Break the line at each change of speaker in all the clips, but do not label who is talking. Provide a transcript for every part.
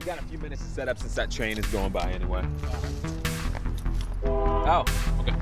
We got a few minutes to set up since that train is going by anyway. Oh, okay.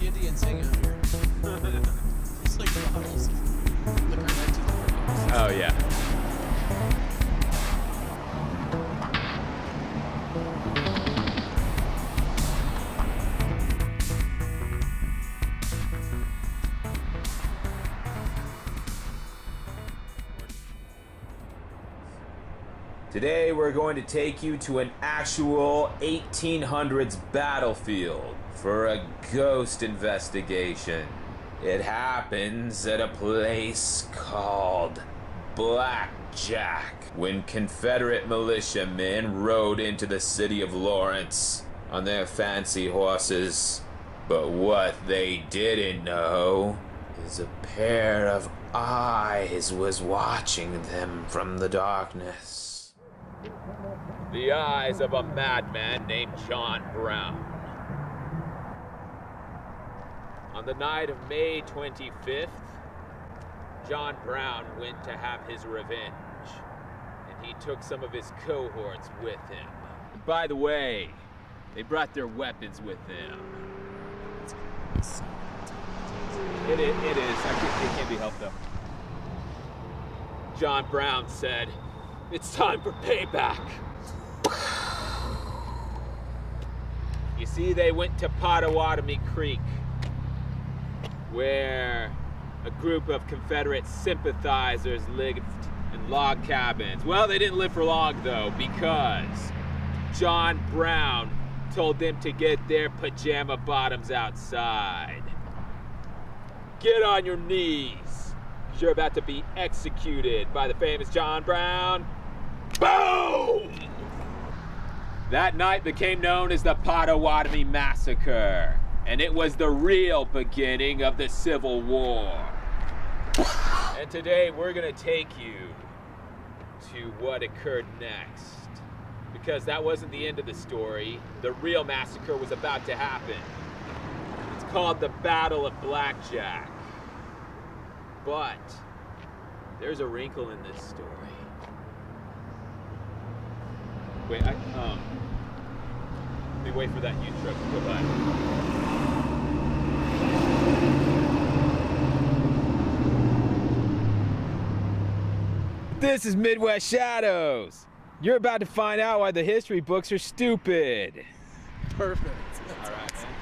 Indians hang out here. It's like bottles of liquor next to the
Oh, yeah. Today we're going to take you to an actual 1800s battlefield for a ghost investigation. It happens at a place called Blackjack when Confederate militiamen rode into the city of Lawrence on their fancy horses. But what they didn't know is a pair of eyes was watching them from the darkness. The eyes of a madman named John Brown. On the night of May 25th, John Brown went to have his revenge, and he took some of his cohorts with him. And by the way, they brought their weapons with them. It is. It can't be helped, though. John Brown said, "It's time for payback." You see, they went to Pottawatomie Creek, where a group of Confederate sympathizers lived in log cabins. Well, they didn't live for long, though, because John Brown told them to get their pajama bottoms outside. Get on your knees. You're about to be executed by the famous John Brown. Boom! That night became known as the Pottawatomie Massacre, and it was the real beginning of the Civil War. And today we're gonna take you to what occurred next, because that wasn't the end of the story. The real massacre was about to happen. It's called the Battle of Blackjack. But there's a wrinkle in this story. Wait, let me wait for that U truck to go by. This is Midwest Shadows. You're about to find out why the history books are stupid.
Perfect.
All right, man.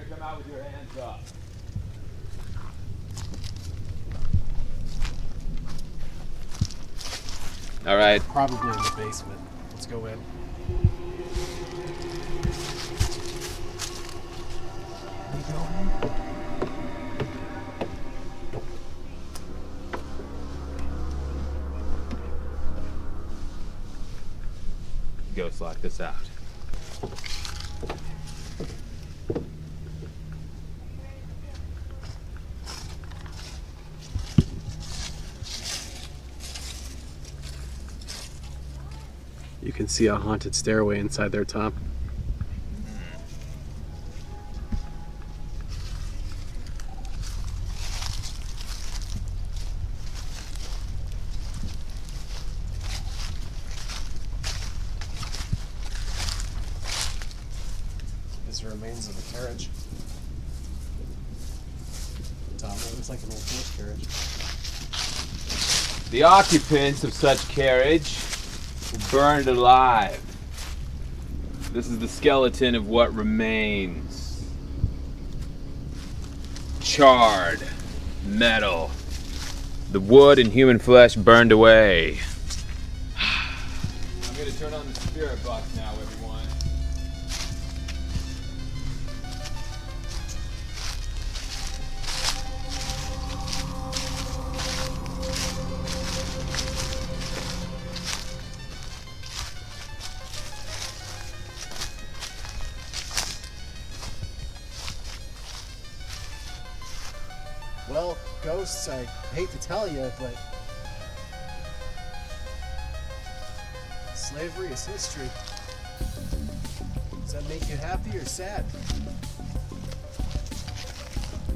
Come out with your hands up. All right.
Probably in the basement. Let's go in.
Ghost lock this out.
You can see a haunted stairway inside their top.
These are remains of a carriage. Tom, it looks like an old horse carriage.
The occupants of such carriage were burned alive. This is the skeleton of what remains. Charred metal. The wood and human flesh burned away. I'm gonna turn on the spirit box now, everyone.
Well, ghosts, I hate to tell you, but slavery is history. Does that make you happy or sad?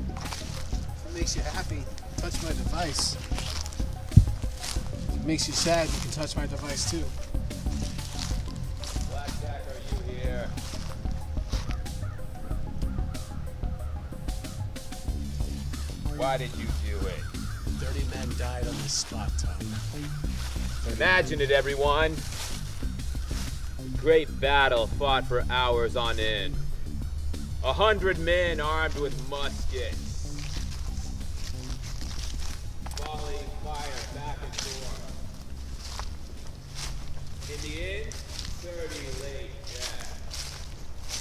If it makes you happy, touch my device. If it makes you sad, you can touch my device too.
Blackjack, are you here? Why did you do it?
30 men died on this spot, Tom.
Imagine it, everyone. Great battle fought for hours on end. 100 men armed with muskets. Volleying fire back and forth. In the end, 30 lay dead.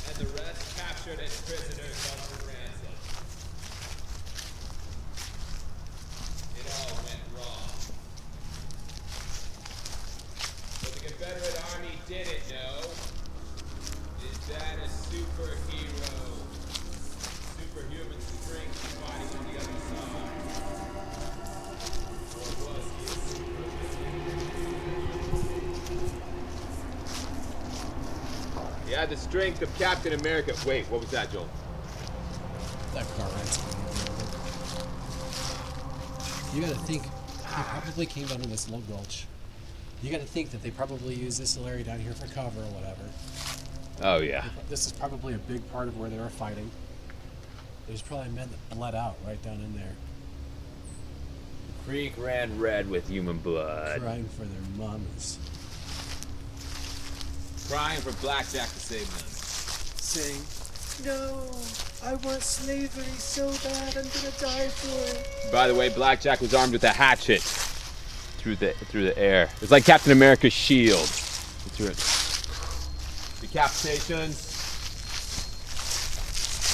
And the rest captured as prisoners held for ransom. It all went wrong. What the Confederate Army didn't know is that a superhero, superhuman strength fighting on the other side. Or was he a supervillain? He had the strength of Captain America. Wait, what was that, Joel?
That car rides. You gotta think, they probably came down to this low gulch. You gotta think that they probably used this area down here for cover or whatever.
Oh, yeah.
This is probably a big part of where they were fighting. There's probably men that bled out right down in there,
The creek ran red with human blood.
crying for their mamas,
Crying for Blackjack to save them.
saying, "No, I want slavery so bad, I'm gonna die for it."
By the way, Blackjack was armed with a hatchet through the air. It's like Captain America's shield. Decapitations.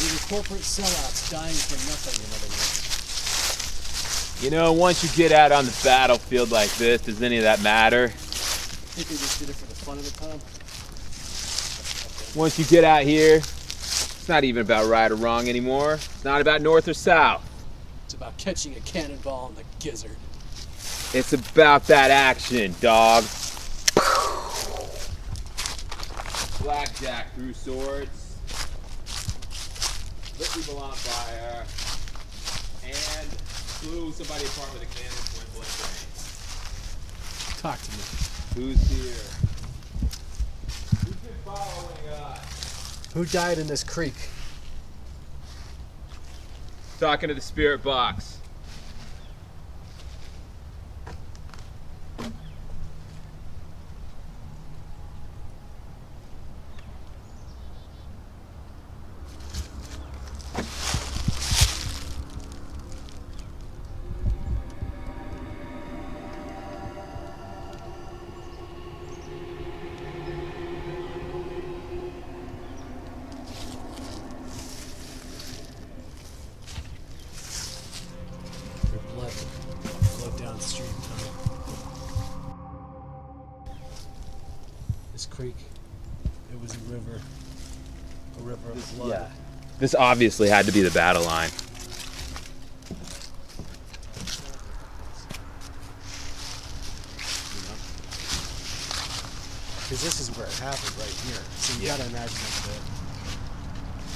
These are corporate sellouts dying for nothing, in other words.
You know, once you get out on the battlefield like this, does any of that matter?
Think they just did it for the fun of it, Tom?
Once you get out here, it's not even about right or wrong anymore. It's not about north or south.
It's about catching a cannonball in the gizzard.
It's about that action, dog. Blackjack threw swords, lit people on fire, and blew somebody apart with a cannon point blank range.
Talk to me.
Who's here? Who's been following us?
Who died in this creek?
Talking to the spirit box.
Their blood flowed downstream, Tom. This creek, it was a river of blood.
Yeah. This obviously had to be the battle line.
Because this is where it happened, right here. So you gotta imagine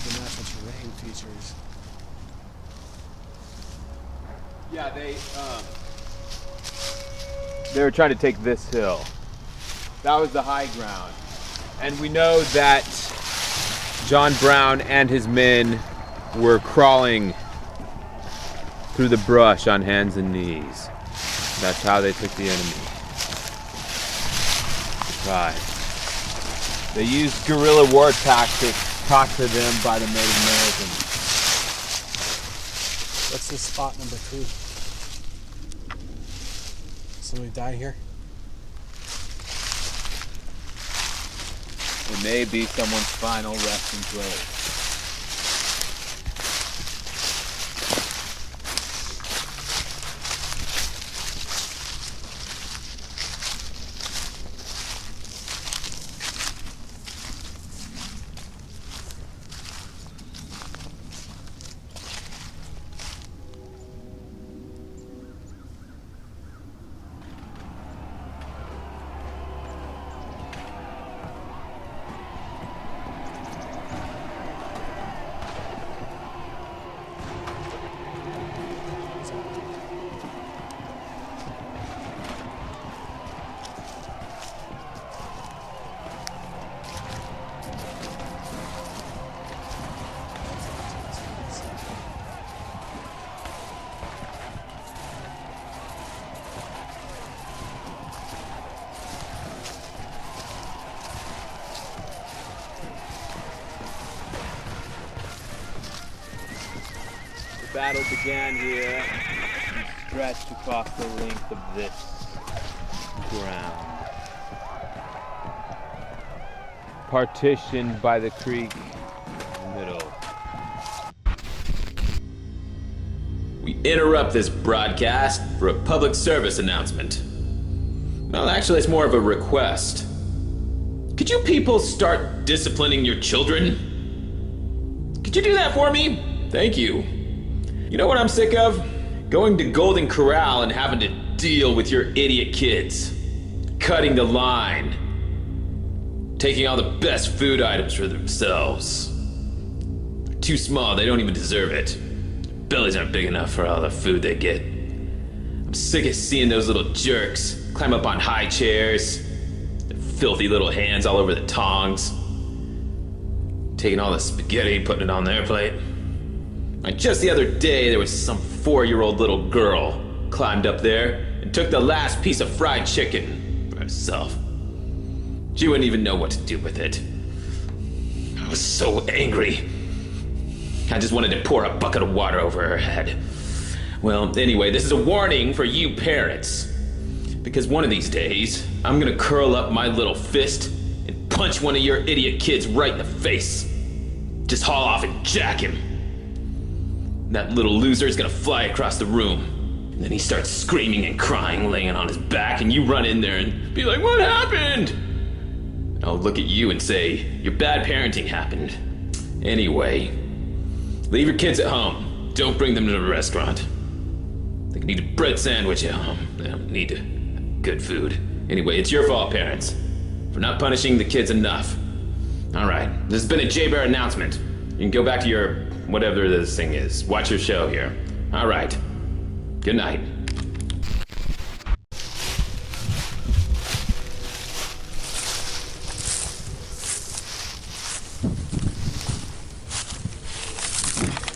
the natural terrain features.
Yeah, they were trying to take this hill. That was the high ground. And we know that John Brown and his men were crawling through the brush on hands and knees. That's how they took the enemy. Right. They used guerrilla war tactics taught to them by the Native Americans.
What's this spot number 2? Somebody die here?
It may be someone's final resting place. The battle began here and stretched across the length of this ground. Partitioned by the creek in the middle.
We interrupt this broadcast for a public service announcement. Well, actually, it's more of a request. Could you people start disciplining your children? Could you do that for me? Thank you. You know what I'm sick of? Going to Golden Corral and having to deal with your idiot kids. Cutting the line. Taking all the best food items for themselves. They're too small, they don't even deserve it. Bellies aren't big enough for all the food they get. I'm sick of seeing those little jerks climb up on high chairs, their filthy little hands all over the tongs, taking all the spaghetti, putting it on their plate. Like just the other day, there was some 4-year-old little girl climbed up there and took the last piece of fried chicken for herself. She wouldn't even know what to do with it. I was so angry. I just wanted to pour a bucket of water over her head. Well, anyway, this is a warning for you parents. Because one of these days, I'm gonna curl up my little fist and punch one of your idiot kids right in the face. Just haul off and jack him. That little loser is gonna fly across the room. And then he starts screaming and crying, laying on his back, and you run in there and be like, "What happened?" And I'll look at you and say, "Your bad parenting happened." Anyway, leave your kids at home. Don't bring them to the restaurant. They can eat a bread sandwich at home. They don't need good food. Anyway, it's your fault, parents, for not punishing the kids enough. All right, this has been a J-Bear announcement. You can go back to your whatever this thing is. Watch your show here. All right. Good night.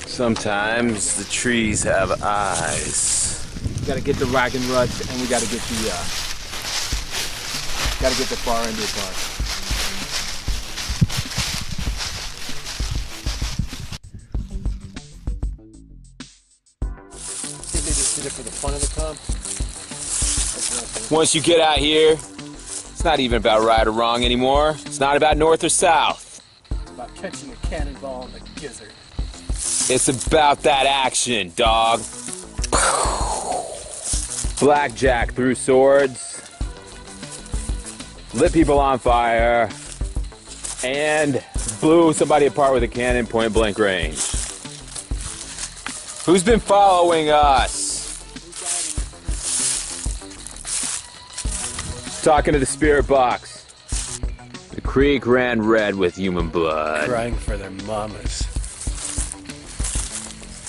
Sometimes the trees have eyes.
We gotta get the wagon ruts and we gotta get the far end of the park.
They just did it for the fun of the club.
Once you get out here, it's not even about right or wrong anymore. It's not about north or south.
It's about catching a cannonball in the gizzard.
It's about that action, dog. Blackjack threw swords, lit people on fire, and blew somebody apart with a cannon point blank range. Who's been following us? Talking to the spirit box.
creek ran red with human blood.
Crying for their mamas.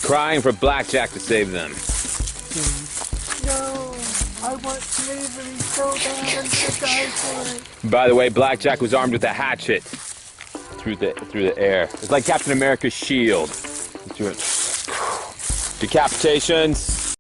Crying for Blackjack to save them.
No, I want slavery so bad I'm gonna die for it.
By the way, Blackjack was armed with a hatchet through the air. It's like Captain America's shield. Decapitations.